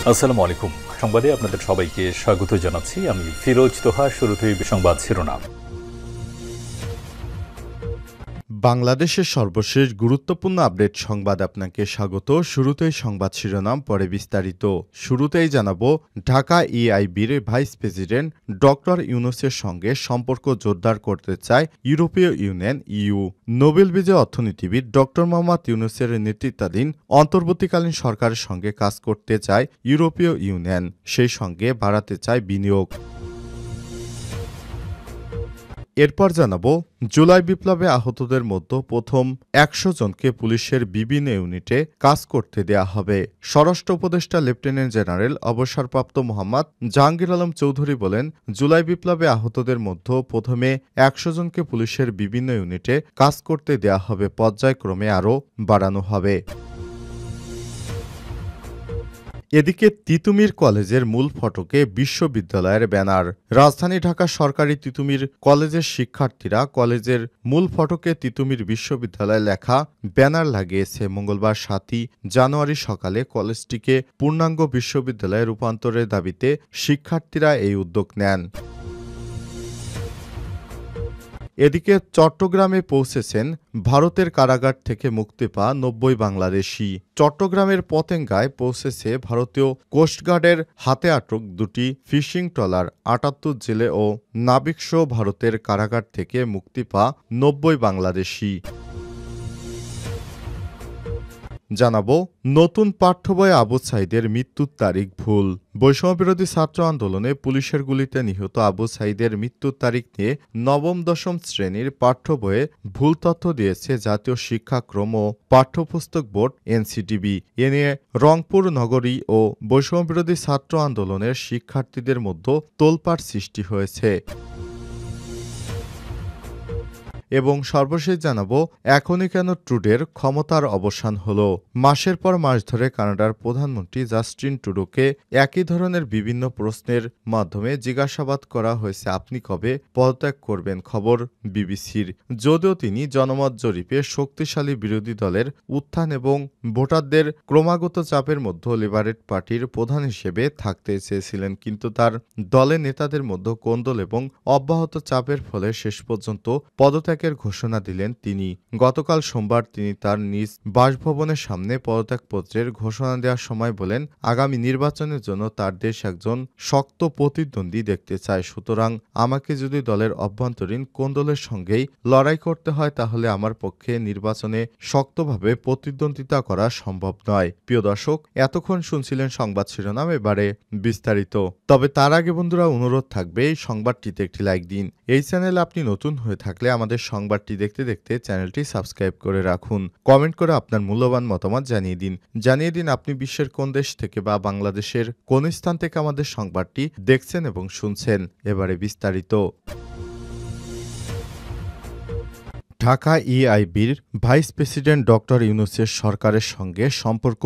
আসসালামু আলাইকুম। সংবাদে আপনাদের সবাইকে স্বাগত জানাচ্ছি। আমি ফিরোজ তোহা। শুরুতেই সংবাদ শিরোনাম। বাংলাদেশের সর্বশেষ গুরুত্বপূর্ণ আপডেট সংবাদ আপনাকে স্বাগত। শুরুতেই সংবাদ শিরোনাম, পরে বিস্তারিত। শুরুতেই জানাবো, ঢাকা ইআইবির ভাইস প্রেসিডেন্ট ডক্টর ইউনূসের সঙ্গে সম্পর্ক জোরদার করতে চায় ইউরোপীয় ইউনিয়ন ইইউ। নোবেল বিজয়ী অর্থনীতিবিদ ডক্টর মোহাম্মদ ইউনূসের নেতৃত্বাধীন অন্তর্বর্তীকালীন সরকারের সঙ্গে কাজ করতে চায় ইউরোপীয় ইউনিয়ন, সেই সঙ্গে বাড়াতে চায় বিনিয়োগ। এরপর জানাবো, জুলাই বিপ্লবে আহতদের মধ্যে প্রথম ১০০ জনকে পুলিশের বিভিন্ন ইউনিটে কাজ করতে দেয়া হবে। স্বরাষ্ট্র উপদেষ্টা লেফটেন্যান্ট জেনারেল অবসরপ্রাপ্ত মোহাম্মদ জাহাঙ্গীর আলম চৌধুরী বলেন, জুলাই বিপ্লবে আহতদের মধ্যে প্রথমে ১০০ জনকে পুলিশের বিভিন্ন ইউনিটে কাজ করতে দেয়া হবে, পর্যায়ক্রমে আরও বাড়ানো হবে। এদিকে তিতুমীর কলেজের মূল ফটকে বিশ্ববিদ্যালয়ের ব্যানার। রাজধানী ঢাকা সরকারি তিতুমীর কলেজের শিক্ষার্থীরা কলেজের মূল ফটকে তিতুমীর বিশ্ববিদ্যালয় লেখা ব্যানার লাগিয়েছে। মঙ্গলবার ৭ই জানুয়ারি সকালে কলেজটিকে পূর্ণাঙ্গ বিশ্ববিদ্যালয়ে রূপান্তরের দাবিতে শিক্ষার্থীরা এই উদ্যোগ নেন। এদিকে চট্টগ্রামে পৌঁছেছেন ভারতের কারাগার থেকে মুক্তি পাওয়া ৯০ বাংলাদেশি। চট্টগ্রামের পতেঙ্গায় পৌঁছেছে ভারতীয় কোস্টগার্ডের হাতে আটক দুটি ফিশিং ট্রলার। ৭৮ জেলে ও নাবিকসহ ভারতের কারাগার থেকে মুক্তি পাওয়া ৯০ বাংলাদেশি। জানাবো, নতুন পাঠ্য বইয়ে আবু সাঈদের মৃত্যুর তারিখ ভুল। বৈষম্যবিরোধী ছাত্র আন্দোলনে পুলিশের গুলিতে নিহত আবু সাঈদের মৃত্যুর তারিখ নিয়ে নবম-দশম শ্রেণীর পাঠ্য বইয়ে ভুল তথ্য দিয়েছে জাতীয় শিক্ষাক্রম ও পাঠ্যপুস্তক বোর্ড এনসিটিবি। এ নিয়ে রংপুর নগরী ও বৈষম্যবিরোধী ছাত্র আন্দোলনের শিক্ষার্থীদের মধ্যে তোলপাড় সৃষ্টি হয়েছে। এবং সর্বশেষ জানাবো, এখনই কেন ট্রুডোর ক্ষমতার অবসান হলো। মাসের পর মাস ধরে কানাডার প্রধানমন্ত্রী জাস্টিন ট্রুডোকে একই ধরনের বিভিন্ন প্রশ্নের মাধ্যমে জিজ্ঞাসাবাদ করা হয়েছে, আপনি কবে পদত্যাগ করবেন। খবর বিবিসির। যদিও তিনি জনমত জরিপে শক্তিশালী বিরোধী দলের উত্থান এবং ভোটারদের ক্রমাগত চাপের মধ্যে লিবারেল পার্টির প্রধান হিসেবে থাকতে চেয়েছিলেন, কিন্তু তার দলের নেতাদের মধ্যে কোন্দল এবং অব্যাহত চাপের ফলে শেষ পর্যন্ত পদত্যাগ ঘোষণা দিলেন তিনি। গতকাল সোমবার তিনি তার নিজ বাসভবনের সামনে পদত্যাগপত্রের ঘোষণা দেওয়ার সময় বলেন, আগামী নির্বাচনের জন্য তার দেশ একজন শক্ত প্রতিদ্বন্দ্বী দেখতে চায়। সুতরাং আমাকে যদি দলের অভ্যন্তরীণ কোন্দলের সঙ্গেই লড়াই করতে হয়, তাহলে আমার পক্ষে নির্বাচনে শক্তভাবে প্রতিদ্বন্দ্বিতা করা সম্ভব নয়। প্রিয় দর্শক, এতক্ষণ শুনছিলেন সংবাদ শিরোনাম, এবারে বিস্তারিত। তবে তার আগে বন্ধুরা, অনুরোধ থাকবে এই সংবাদটিতে একটি লাইক দিন। এই চ্যানেলে আপনি নতুন হয়ে থাকলে আমাদের সংবাদটি দেখতে দেখতে চ্যানেলটি সাবস্ক্রাইব করে রাখুন। কমেন্ট করে আপনার মূল্যবান মতামত জানিয়ে দিন আপনি বিশ্বের কোন দেশ থেকে বা বাংলাদেশের কোন স্থান থেকে আমাদের সংবাদটি দেখছেন এবং শুনছেন। এবারে বিস্তারিত। ঢাকা ইআইবির ভাইস প্রেসিডেন্ট ডক্টর ইউনূসের সরকারের সঙ্গে সম্পর্ক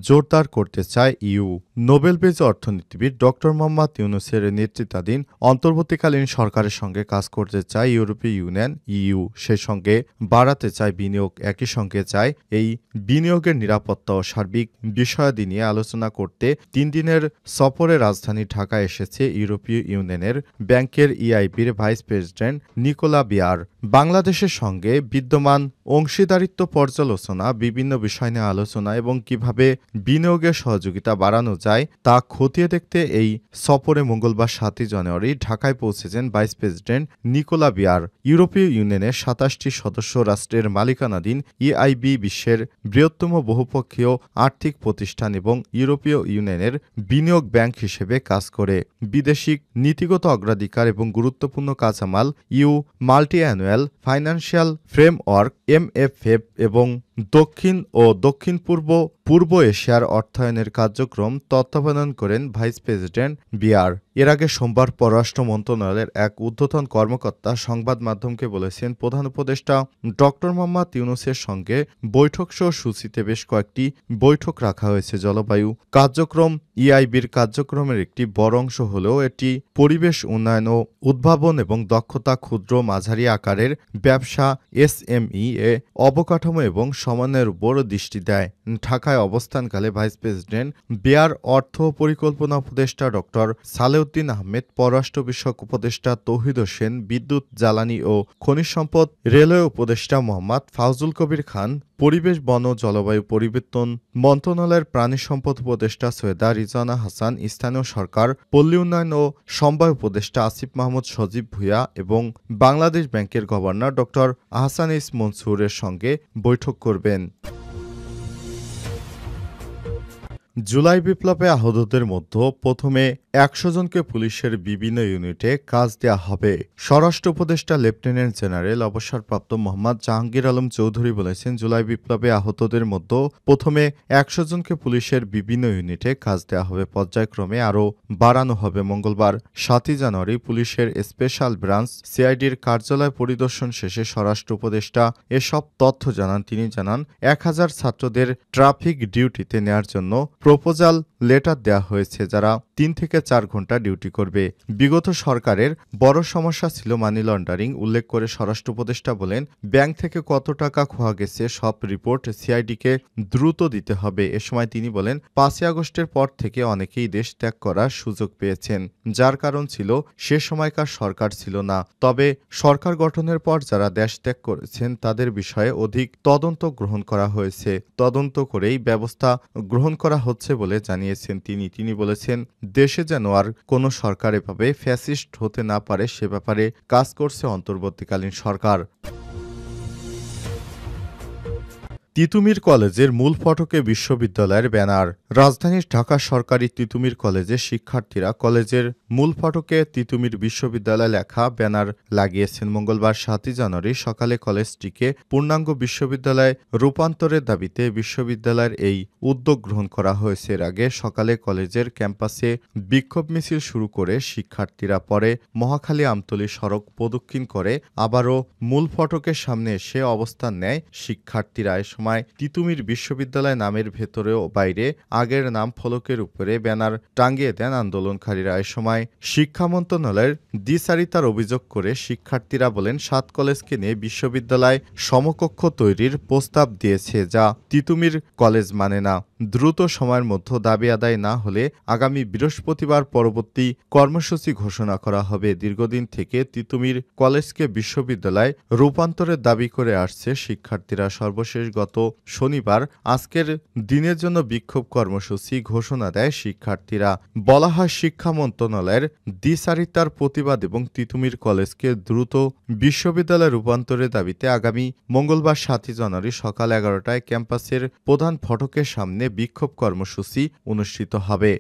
জোরদার করতে চায় ইইউ। নোবেল বিজয়ী অর্থনীতিবিদ ডক্টর মোহাম্মদ ইউনূসের নেতৃত্বাধীন অন্তর্বর্তীকালীন সরকারের সঙ্গে কাজ করতে চায় ইউরোপীয় ইউনিয়ন ইইউ, সেই সঙ্গে বাড়াতে চায় বিনিয়োগ। একই সঙ্গে চায় এই বিনিয়োগের নিরাপত্তা ও সার্বিক বিষয়াদি নিয়ে আলোচনা করতে ৩ দিনের সফরে রাজধানী ঢাকায় এসেছে ইউরোপীয় ইউনিয়নের ব্যাংকের ইআইবির ভাইস প্রেসিডেন্ট নিকোলা বিয়ার। বাংলাদেশের সঙ্গে বিদ্যমান অংশীদারিত্ব পর্যালোচনা, বিভিন্ন বিষয় নিয়ে আলোচনা এবং কিভাবে বিনিয়োগের সহযোগিতা বাড়ানো যায় তা খতিয়ে দেখতে এই সফরে মঙ্গলবার ৭ই জানুয়ারি ঢাকায় পৌঁছেছেন ভাইস প্রেসিডেন্ট নিকোলা বিয়ার। ইউরোপীয় ইউনিয়নের ২৭টি সদস্য রাষ্ট্রের মালিকানাধীন ইআইবি বিশ্বের বৃহত্তম বহুপক্ষীয় আর্থিক প্রতিষ্ঠান এবং ইউরোপীয় ইউনিয়নের বিনিয়োগ ব্যাংক হিসেবে কাজ করে। বিদেশিক নীতিগত অগ্রাধিকার এবং গুরুত্বপূর্ণ কাঁচামাল EU multi annual financial framework MFF এবং দক্ষিণ ও দক্ষিণ পূর্ব এশিয়ার অর্থায়নের কার্যক্রম তত্ত্বাবধান করেন ভাইস প্রেসিডেন্ট বিয়ার। এর আগে সোমবার পররাষ্ট্র মন্ত্রণালয়ের এক ঊর্ধ্বতন কর্মকর্তা সংবাদ মাধ্যমকে বলেছেন, প্রধান উপদেষ্টা ডক্টর মোহাম্মদ ইউনূসের সঙ্গে বৈঠকসহ সূচিতে বেশ কয়েকটি বৈঠক রাখা হয়েছে। জলবায়ু কার্যক্রম ইআইবির কার্যক্রমের একটি বড় অংশ হলেও এটি পরিবেশ উন্নয়ন ও উদ্ভাবন এবং দক্ষতা, ক্ষুদ্র মাঝারি আকারের ব্যবসা এসএমই এ অবকাঠামো এবং সমানের উপর দৃষ্টি দেয়। ঢাকায় অবস্থানকালে ভাইস প্রেসিডেন্ট বেয়ার অর্থ পরিকল্পনা উপদেষ্টা ডক্টর সালেউদ্দিন আহমেদ, পররাষ্ট্র বিষয়ক উপদেষ্টা তৌহিদ হোসেন, বিদ্যুৎ, জ্বালানি ও খনিজ সম্পদ রেলওয়ে উপদেষ্টা মোহাম্মদ ফাউজুল কবির খান, পরিবেশ, বন ও জলবায়ু পরিবর্তন মন্ত্রণালয়ের প্রাণী সম্পদ উপদেষ্টা সৈয়দা রিজওয়ানা হাসান, স্থানীয় সরকার, পল্লী উন্নয়ন ও সমবায় উপদেষ্টা আসিফ মাহমুদ সজীব ভূঁইয়া এবং বাংলাদেশ ব্যাংকের গভর্নর ডক্টর আহসান এইচ মনসুরের সঙ্গে বৈঠক করবেন। জুলাই বিপ্লবে আহতদের মধ্যে প্রথমে ১০০ জনকে পুলিশের বিভিন্ন ইউনিটে কাজ দেয়া হবে। স্বরাষ্ট্র উপদেষ্টা লেফটেন্যান্ট জেনারেল অবসরপ্রাপ্ত মোহাম্মদ জাহাঙ্গীর আলম চৌধুরী বলেছেন, জুলাই বিপ্লবে আহতদের মধ্যে প্রথমে ১০০ জনকে পুলিশের বিভিন্ন ইউনিটে কাজ দেয়া হবে, পর্যায়ক্রমে আরও বাড়ানো হবে। মঙ্গলবার ৭ই জানুয়ারি পুলিশের স্পেশাল ব্রাঞ্চ সিআইডির কার্যালয় পরিদর্শন শেষে স্বরাষ্ট্র উপদেষ্টা এসব তথ্য জানান। তিনি জানান, ১,০০০ ছাত্রদের ট্রাফিক ডিউটিতে নেয়ার জন্য প্রপোজাল লেটার দেওয়া হয়েছে, যারা ৩ থেকে ৪ ঘন্টা ডিউটি করবে। বিগত সরকারের বড় সমস্যা ছিল মানি লন্ডারিং উল্লেখ করে স্বরাষ্ট্র উপদেষ্টা বলেন, ব্যাংক থেকে কত টাকা খোয়া গেছে সব রিপোর্ট সিআইডিকে দ্রুত দিতে হবে। এ সময় তিনি বলেন, ৫ই আগস্টের পর থেকে অনেকেই দেশ ত্যাগ করার সুযোগ পেয়েছেন, যার কারণ ছিল সে সময়কার সরকার ছিল না। তবে সরকার গঠনের পর যারা দেশ ত্যাগ করেছেন তাদের বিষয়ে অধিক তদন্ত গ্রহণ করা হয়েছে, তদন্ত করেই ব্যবস্থা গ্রহণ করা হচ্ছে বলে জানিয়েছেন তিনি বলেছেন, দেশে যেন আর কোনো সরকার এভাবে ফ্যাসিস্ট হতে না পারে সে ব্যাপারে কাজ করছে অন্তর্বর্তীকালীন সরকার। তিতুমীর কলেজের মূল ফটকে বিশ্ববিদ্যালয়ের ব্যানার। রাজধানীর ঢাকা সরকারি তিতুমীর কলেজের শিক্ষার্থীরা কলেজের মূল ফটকে তিতুমীর বিশ্ববিদ্যালয় লেখা ব্যানার লাগিয়েছেন। মঙ্গলবার ৭ই জানুয়ারি সকালে কলেজটিকে পূর্ণাঙ্গ বিশ্ববিদ্যালয়ে রূপান্তরের দাবিতে বিশ্ববিদ্যালয়ের এই উদ্যোগ গ্রহণ করা হয়েছে। এর আগে সকালে কলেজের ক্যাম্পাসে বিক্ষোভ মিছিল শুরু করে শিক্ষার্থীরা পরে মহাখালী আমতলী সড়ক প্রদক্ষিণ করে আবারও মূল ফটকের সামনে এসে অবস্থান নেয় শিক্ষার্থীরা। সময় তিতুমীর বিশ্ববিদ্যালয় নামের ভেতরে ও বাইরে আগের নাম ফলকের উপরে ব্যানার টাঙিয়ে দেন আন্দোলনকারীরা। এ সময় শিক্ষা মন্ত্রণালয়ের দ্বিচারিতার অভিযোগ করে শিক্ষার্থীরা বলেন, ৭ কলেজকে নিয়ে বিশ্ববিদ্যালয় সমকক্ষ তৈরির প্রস্তাব দিয়েছে, যা তিতুমীর কলেজ মানে না। দ্রুত সময়ের মধ্যে দাবি আদায় না হলে আগামী বৃহস্পতিবার পরবর্তী কর্মসূচি ঘোষণা করা হবে। দীর্ঘদিন থেকে তিতুমীর কলেজকে বিশ্ববিদ্যালয় রূপান্তরের দাবি করে আসছে শিক্ষার্থীরা। সর্বশেষ গত শনিবার আজকের দিনের জন্য বিক্ষোভ কর্মসূচি ঘোষণা দেয় শিক্ষার্থীরা। বলা হয়, শিক্ষা মন্ত্রণালয়ের দ্বিচারিতার প্রতিবাদ এবং তিতুমীর কলেজকে দ্রুত বিশ্ববিদ্যালয় রূপান্তরের দাবিতে আগামী মঙ্গলবার ৭ই জানুয়ারি সকাল ১১টায় ক্যাম্পাসের প্রধান ফটকের সামনে বিক্ষোভ কর্মসূচি অনুষ্ঠিত হবে।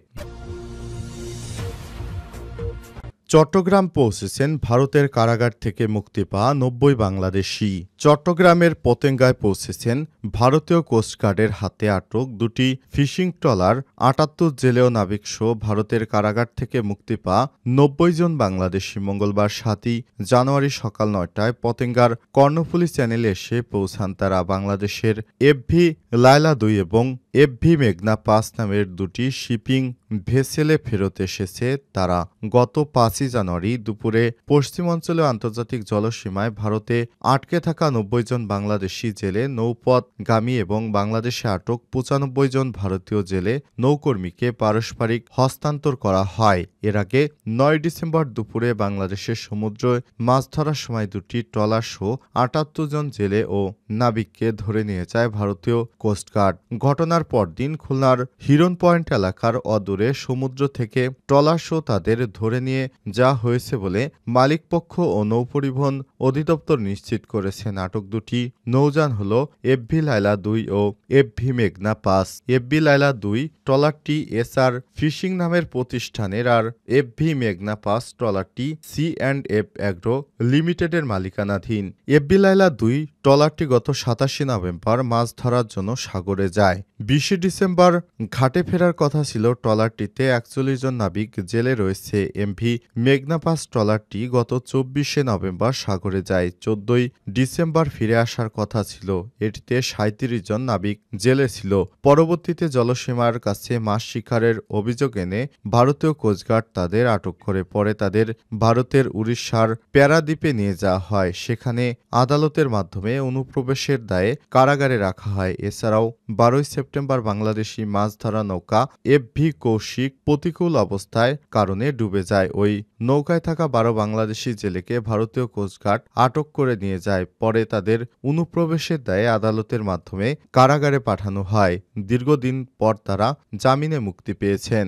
চট্টগ্রাম পৌঁছেছেন ভারতের কারাগার থেকে মুক্তি পাওয়া ৯০ বাংলাদেশি। চট্টগ্রামের পতেঙ্গায় পৌঁছেছেন ভারতীয় কোস্টগার্ডের হাতে আটক দুটি ফিশিং ট্রলার ৭৮ জেলেও নাবিকসহ ভারতের কারাগার থেকে মুক্তি পাওয়া ৯০ জন বাংলাদেশি। মঙ্গলবার ৭ই জানুয়ারি সকাল ৯টায় পতেঙ্গার কর্ণফুলী চ্যানেলে এসে পৌঁছান তারা। বাংলাদেশের এফভি লায়লা ২ এবং এফভি মেঘনা ৫ নামের দুটি শিপিং ভেসেলে ফেরত এসেছে তারা। গত ৫ই জানুয়ারি দুপুরে পশ্চিমাঞ্চলীয় আন্তর্জাতিক জলসীমায় ভারতে আটকে থাকা ৯০ জন বাংলাদেশি জেলে নৌপথগামী এবং বাংলাদেশে আটক ৯৫ জন ভারতীয় জেলে নৌকর্মীকে পারস্পরিক হস্তান্তর করা হয়। এর আগে ৯ ডিসেম্বর দুপুরে বাংলাদেশের সমুদ্রে মাছ ধরার সময় দুটি ট্রলার সহ ৭৮ জন জেলে ও নাবিককে ধরে নিয়ে যায় ভারতীয় কোস্টগার্ড। ঘটনার পরদিন খুলনার হিরন পয়েন্ট এলাকার অদূরে সমুদ্র থেকে ট্রলার সহ তাদের ধরে নিয়ে যাওয়া হয়েছে বলে মালিকপক্ষ ও নৌপরিবহন অধিদপ্তর নিশ্চিত করেছেন। আটক দুটি নৌযান হল এফভি লায়লা ২ ও এফভি মেঘনা ৫। এফভি লায়লা ২ ট্রলারটি এসআর ফিশিং নামের প্রতিষ্ঠানের আর এফভি মেঘনা ৫ ট্রলারটি সি&এফ অ্যাগ্রো লিমিটেডের মালিকানাধীন। এফভি লায়লা ২ ট্রলারটি গত ২৭ নভেম্বর মাছ ধরার জন্য সাগরে যায়। 20 ডিসেম্বর ঘাটে ফেরার কথা ছিল ট্রলারটিতে 41 জন নাবিক জেলে রয়েছে। এমভি মেঘনা পাস ট্রলারটি গত 24শে নভেম্বর সাগরে যায়। 14ই ডিসেম্বর ফিরে আসার কথা ছিল। এটিতে 37 জন নাবিক জেলে ছিল। পরবর্তীতে জলসীমার কাছে মাছ শিকারের অভিযোগ এনে ভারতীয় কোস্টগার্ড তাদের আটক করে। পরে তাদের ভারতের উড়িষ্যার প্যারাদ্বীপে নিয়ে যাওয়া হয়। সেখানে আদালতের মাধ্যমে অনুপ্রবেশের দায়ে কারাগারে রাখা হয়। এছাড়াও 12ই সেপ্টেম্বর বাংলাদেশি মাছ ধরা নৌকা এফভি কৌশিক প্রতিকূল অবস্থায় কারণে ডুবে যায়। ওই নৌকায় থাকা 12 বাংলাদেশি জেলেকে ভারতীয় কোস্টগার্ড আটক করে নিয়ে যায়। পরে তাদের অনুপ্রবেশের দায়ে আদালতের মাধ্যমে কারাগারে পাঠানো হয়। দীর্ঘদিন পর তারা জামিনে মুক্তি পেয়েছেন।